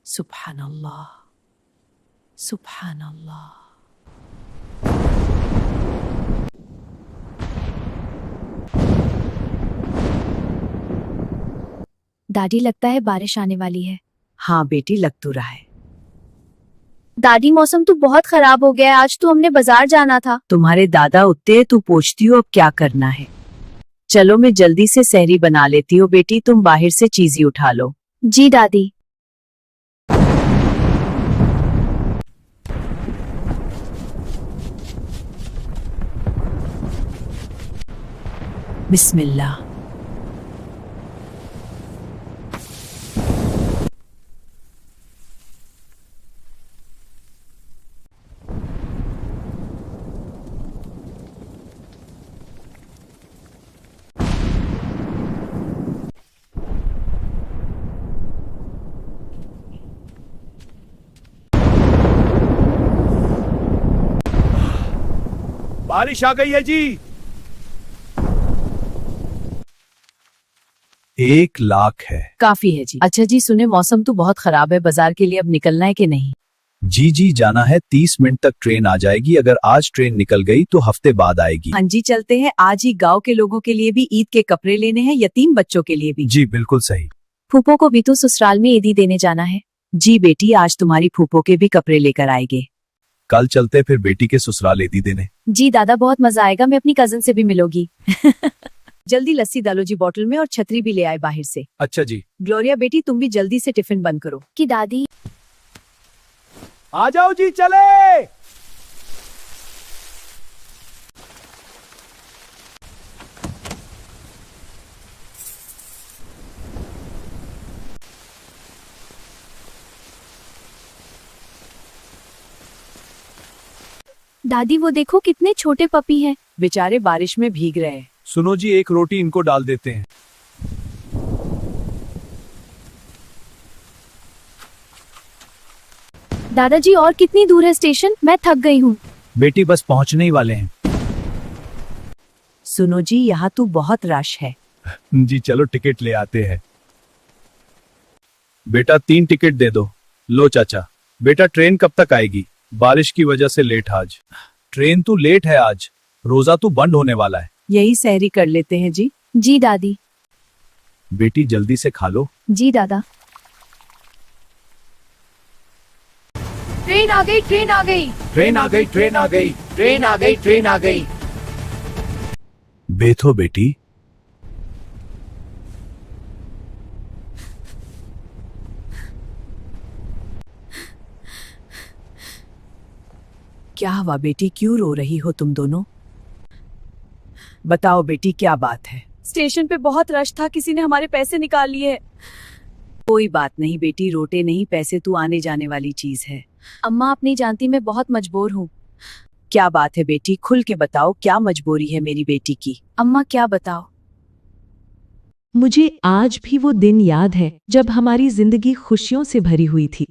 सुभान अल्लाह, सुभान अल्लाह। दादी, लगता है बारिश आने वाली है। हाँ बेटी, लग तो रहा है। दादी, मौसम तो बहुत खराब हो गया है, आज तो हमने बाजार जाना था। तुम्हारे दादा उठते हैं, तू पूछती हो अब क्या करना है। चलो मैं जल्दी से सहरी बना लेती हूँ बेटी, तुम बाहर से चीजें उठा लो। जी दादी। बिस्मिल्लाह। बारिश आ गई है जी। 1 लाख है। काफी है जी। अच्छा जी सुने, मौसम तो बहुत खराब है, बाजार के लिए अब निकलना है कि नहीं? जी जी जाना है, 30 मिनट तक ट्रेन आ जाएगी। अगर आज ट्रेन निकल गई तो हफ्ते बाद आएगी। हाँ जी चलते हैं, आज ही गांव के लोगों के लिए भी ईद के कपड़े लेने हैं, यतीम बच्चों के लिए भी। जी बिल्कुल सही। फूफो को भी तो ससुराल में ईदी देने जाना है। जी बेटी, आज तुम्हारी फूफो के भी कपड़े लेकर आएंगे। कल चलते फिर बेटी के ससुराल ईदी देने। जी दादा, बहुत मजा आएगा, मैं अपनी कजन से भी मिलूंगी। जल्दी लस्सी डालो जी बोतल में, और छतरी भी ले आए बाहर से। अच्छा जी। ग्लोरिया बेटी, तुम भी जल्दी से टिफिन बंद करो। कि दादी। आ जाओ जी, चले। दादी, वो देखो कितने छोटे पपी हैं। बेचारे बारिश में भीग रहे हैं। सुनो जी, एक रोटी इनको डाल देते हैं। दादाजी, और कितनी दूर है स्टेशन? मैं थक गई हूँ। बेटी बस पहुंचने ही वाले हैं। सुनो जी, यहाँ तो बहुत रश है। जी चलो टिकट ले आते हैं। बेटा 3 टिकट दे दो। लो चाचा। बेटा ट्रेन कब तक आएगी? बारिश की वजह से लेट आज। ट्रेन तो लेट है आज, रोजा तो बंद होने वाला है। यही सहरी कर लेते हैं जी। जी दादी। बेटी जल्दी से खा लो। जी दादा। ट्रेन आ गई, ट्रेन आ गई। ट्रेन आ गई, ट्रेन आ गई, ट्रेन आ गई, ट्रेन आ गई। बैठो बेटी। क्या हुआ बेटी, क्यों रो रही हो तुम दोनों? बताओ बेटी, क्या बात है? स्टेशन पे बहुत रश था, किसी ने हमारे पैसे निकाल लिए। कोई बात नहीं बेटी, रोटे नहीं, पैसे तो आने जाने वाली चीज है। अम्मा, आप नहीं जानती, मैं बहुत मजबूर हूँ। क्या बात है बेटी, खुल के बताओ, क्या मजबूरी है मेरी बेटी की? अम्मा क्या बताओ। मुझे आज भी वो दिन याद है जब हमारी जिंदगी खुशियों से भरी हुई थी।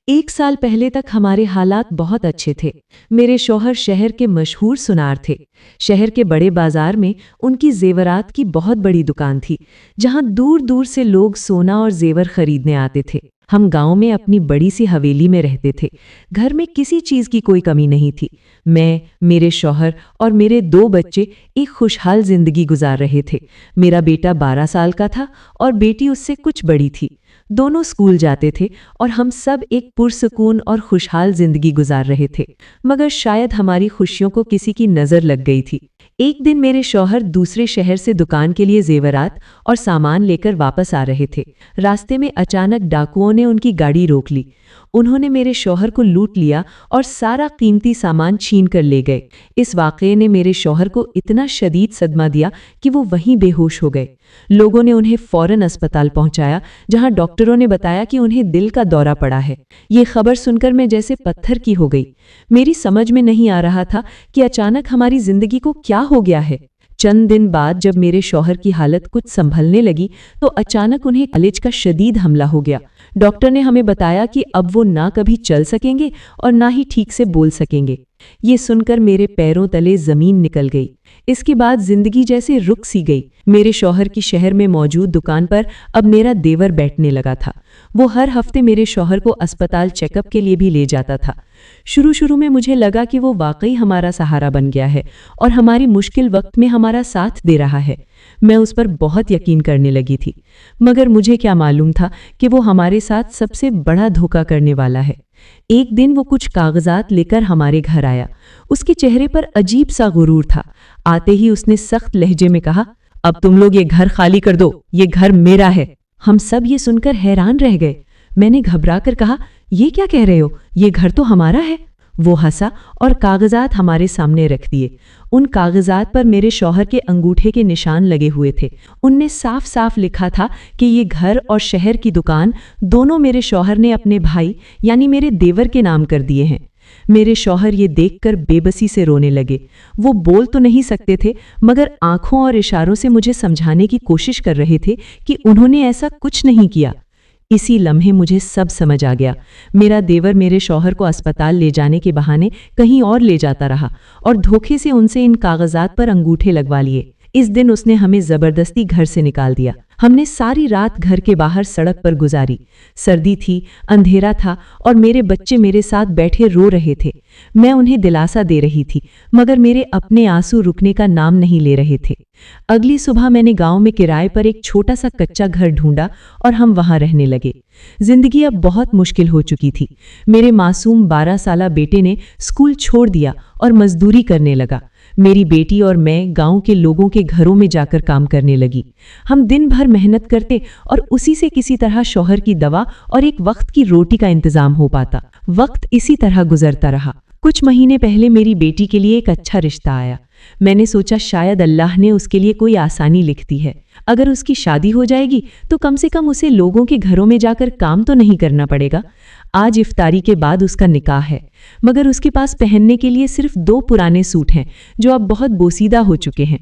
1 साल पहले तक हमारे हालात बहुत अच्छे थे। मेरे शौहर शहर के मशहूर सुनार थे। शहर के बड़े बाजार में उनकी जेवरात की बहुत बड़ी दुकान थी, जहां दूर दूर से लोग सोना और जेवर खरीदने आते थे। हम गांव में अपनी बड़ी सी हवेली में रहते थे। घर में किसी चीज की कोई कमी नहीं थी। मैं, मेरे शौहर और मेरे 2 बच्चे एक खुशहाल जिंदगी गुजार रहे थे। मेरा बेटा 12 साल का था और बेटी उससे कुछ बड़ी थी। दोनों स्कूल जाते थे और हम सब एक पुरसुकून और खुशहाल जिंदगी गुजार रहे थे। मगर शायद हमारी खुशियों को किसी की नजर लग गई थी। एक दिन मेरे शौहर दूसरे शहर से दुकान के लिए जेवरात और सामान लेकर वापस आ रहे थे। रास्ते में अचानक डाकुओं ने उनकी गाड़ी रोक ली। उन्होंने मेरे शौहर को लूट लिया और सारा कीमती सामान छीन कर ले गए। इस वाक़ये ने मेरे शौहर को इतना शदीद सदमा दिया कि वो वहीं बेहोश हो गए। लोगों ने उन्हें फौरन अस्पताल पहुंचाया, जहां डॉक्टरों ने बताया कि उन्हें दिल का दौरा पड़ा है। ये खबर सुनकर मैं जैसे पत्थर की हो गई। मेरी समझ में नहीं आ रहा था कि अचानक हमारी जिंदगी को क्या हो गया है। चंद दिन बाद जब मेरे शौहर की हालत कुछ संभलने लगी तो अचानक उन्हें कलेज का शदीद हमला हो गया। डॉक्टर ने हमें बताया कि अब वो ना कभी चल सकेंगे और ना ही ठीक से बोल सकेंगे। ये सुनकर मेरे पैरों तले जमीन निकल गई। इसके बाद जिंदगी जैसे रुक सी गई। मेरे शौहर की शहर में मौजूद दुकान पर अब मेरा देवर बैठने लगा था। वो हर हफ्ते मेरे शौहर को अस्पताल चेकअप के लिए भी ले जाता था। शुरू में मुझे लगा कि वो वाकई हमारा सहारा बन गया है और हमारी मुश्किल वक्त में हमारा साथ दे रहा है। मैं उस पर बहुत यकीन करने लगी थी, मगर मुझे क्या मालूम था कि वो हमारे साथ सबसे बड़ा धोखा करने वाला है। एक दिन वो कुछ कागजात लेकर हमारे घर आया। उसके चेहरे पर अजीब सा गुरूर था। आते ही उसने सख्त लहजे में कहा, अब तुम लोग ये घर खाली कर दो, ये घर मेरा है। हम सब ये सुनकर हैरान रह गए। मैंने घबराकर कहा, ये क्या कह रहे हो, ये घर तो हमारा है। वो हंसा और कागजात हमारे सामने रख दिए। उन कागजात पर मेरे शौहर के अंगूठे के निशान लगे हुए थे। उनने साफ साफ लिखा था कि ये घर और शहर की दुकान दोनों मेरे शौहर ने अपने भाई यानी मेरे देवर के नाम कर दिए हैं। मेरे शौहर ये देखकर बेबसी से रोने लगे। वो बोल तो नहीं सकते थे, मगर आंखों और इशारों से मुझे समझाने की कोशिश कर रहे थे कि उन्होंने ऐसा कुछ नहीं किया। इसी लम्हे मुझे सब समझ आ गया। मेरा देवर मेरे शौहर को अस्पताल ले जाने के बहाने कहीं और ले जाता रहा और धोखे से उनसे इन कागजात पर अंगूठे लगवा लिए। इस दिन उसने हमें जबरदस्ती घर से निकाल दिया। हमने सारी रात घर के बाहर सड़क पर गुजारी। सर्दी थी, अंधेरा था और मेरे बच्चे मेरे साथ बैठे रो रहे थे। मैं उन्हें दिलासा दे रही थी, मगर मेरे अपने आंसू रुकने का नाम नहीं ले रहे थे। अगली सुबह मैंने गांव में किराए पर एक छोटा सा कच्चा घर ढूंढा और हम वहां रहने लगे। जिंदगी अब बहुत मुश्किल हो चुकी थी। मेरे मासूम 12 साला बेटे ने स्कूल छोड़ दिया और मजदूरी करने लगा। मेरी बेटी और मैं गांव के लोगों के घरों में जाकर काम करने लगी। हम दिन भर मेहनत करते और उसी से किसी तरह शौहर की दवा और एक वक्त की रोटी का इंतजाम हो पाता। वक्त इसी तरह गुजरता रहा। कुछ महीने पहले मेरी बेटी के लिए एक अच्छा रिश्ता आया। मैंने सोचा शायद अल्लाह ने उसके लिए कोई आसानी लिख दी है। अगर उसकी शादी हो जाएगी तो कम से कम उसे लोगों के घरों में जाकर काम तो नहीं करना पड़ेगा। आज इफ्तारी के बाद उसका निकाह है, मगर उसके पास पहनने के लिए सिर्फ 2 पुराने सूट हैं जो अब बहुत बोसीदा हो चुके हैं।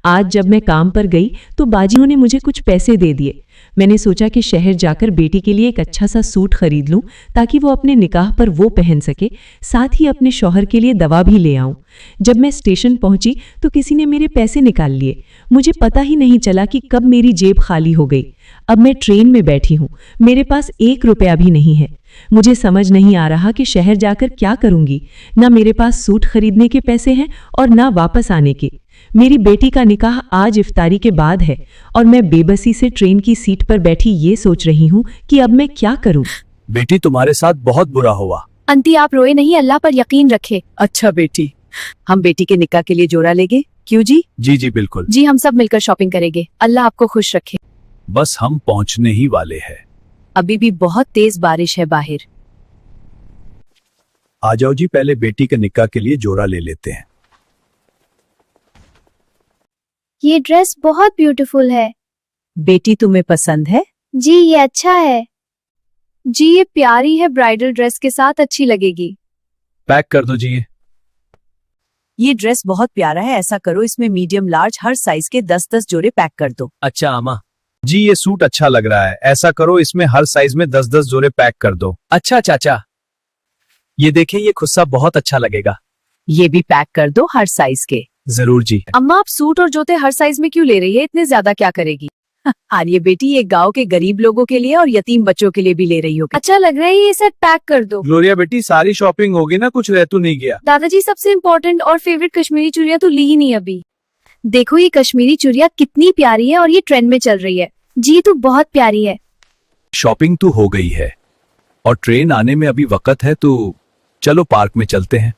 आज जब मैं काम पर गई तो बाजियों ने मुझे कुछ पैसे दे दिए। मैंने सोचा कि शहर जाकर बेटी के लिए एक अच्छा सा सूट खरीद लूं ताकि वो अपने निकाह पर वो पहन सके, साथ ही अपने शौहर के लिए दवा भी ले आऊं। जब मैं स्टेशन पहुंची तो किसी ने मेरे पैसे निकाल लिए। मुझे पता ही नहीं चला कि कब मेरी जेब खाली हो गई। अब मैं ट्रेन में बैठी हूं, मेरे पास 1 रुपया भी नहीं है। मुझे समझ नहीं आ रहा कि शहर जाकर क्या करूंगी। ना मेरे पास सूट खरीदने के पैसे हैं और ना वापस आने के। मेरी बेटी का निकाह आज इफ्तारी के बाद है और मैं बेबसी से ट्रेन की सीट पर बैठी ये सोच रही हूँ कि अब मैं क्या करूँ। बेटी तुम्हारे साथ बहुत बुरा हुआ। आंटी आप रोए नहीं, अल्लाह पर यकीन रखे। अच्छा बेटी, हम बेटी के निकाह के लिए जोड़ा लेंगे, क्यों जी? जी बिल्कुल। जी हम सब मिलकर शॉपिंग करेंगे। अल्लाह आपको खुश रखे। बस हम पहुंचने ही वाले हैं। अभी भी बहुत तेज बारिश है बाहर। आ जाओ जी, पहले बेटी के निकाह के लिए जोड़ा ले लेते हैं। ये ड्रेस बहुत ब्यूटीफुल है। बेटी तुम्हें पसंद है? जी ये अच्छा है। जी ये प्यारी है, ब्राइडल ड्रेस के साथ अच्छी लगेगी। पैक कर दो जी। ये ड्रेस बहुत प्यारा है, ऐसा करो इसमें मीडियम लार्ज हर साइज के 10-10 जोड़े पैक कर दो। अच्छा अम्मा जी, ये सूट अच्छा लग रहा है, ऐसा करो इसमें हर साइज में 10-10 जोड़े पैक कर दो। अच्छा चाचा, ये देखें ये खुस्सा बहुत अच्छा लगेगा। ये भी पैक कर दो हर साइज के। जरूर जी। अम्मा आप सूट और जूते हर साइज में क्यों ले रही है, इतने ज्यादा क्या करेगी? आर्य बेटी, ये गांव के गरीब लोगों के लिए और यतीम बच्चों के लिए भी ले रही होगी। अच्छा लग रहा है, ये सेट पैक कर दो। ग्लोरिया बेटी, सारी शॉपिंग होगी ना, कुछ रह तो नहीं गया? दादाजी सबसे इम्पोर्टेंट और फेवरेट कश्मीरी चूड़ियां तो ली ही नहीं अभी। देखो ये कश्मीरी चूड़ियां कितनी प्यारी है और ये ट्रेंड में चल रही है। जी तो बहुत प्यारी है। शॉपिंग तो हो गई है और ट्रेन आने में अभी वक्त है, तो चलो पार्क में चलते हैं।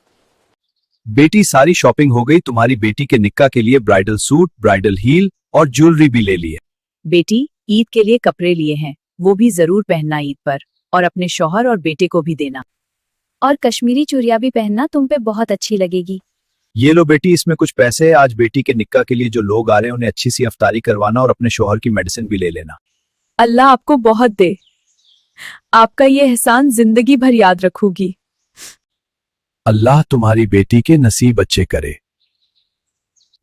बेटी सारी शॉपिंग हो गई, तुम्हारी बेटी के निक्का के लिए ब्राइडल सूट, ब्राइडल हील और ज्वेलरी भी ले लिए। बेटी ईद के लिए कपड़े लिए हैं, वो भी जरूर पहनना ईद पर, और अपने शौहर और बेटे को भी देना। और कश्मीरी चूड़ियां भी पहनना, तुम पे बहुत अच्छी लगेगी। ये लो बेटी, इसमें कुछ पैसे है। आज बेटी के निक्का के लिए जो लोग आ रहे हैं उन्हें अच्छी सी अफ्तारी करवाना और अपने शौहर की मेडिसिन भी ले लेना। अल्लाह आपको बहुत दे, आपका ये एहसान जिंदगी भर याद रखूंगी। अल्लाह तुम्हारी बेटी के नसीब अच्छे करे।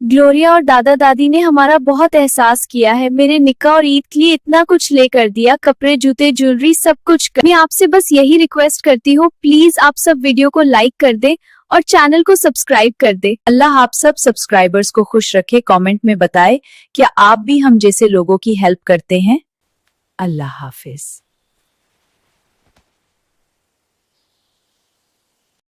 ग्लोरिया और दादा दादी ने हमारा बहुत एहसास किया है। मेरे निक्का और ईद के लिए इतना कुछ लेकर दिया, कपड़े, जूते, ज्वेलरी, सब कुछ। मैं आपसे बस यही रिक्वेस्ट करती हूँ, प्लीज आप सब वीडियो को लाइक कर दे और चैनल को सब्सक्राइब कर दे। अल्लाह आप सब सब्सक्राइबर्स को खुश रखे। कमेंट में बताएं क्या आप भी हम जैसे लोगों की हेल्प करते हैं। अल्लाह हाफिज।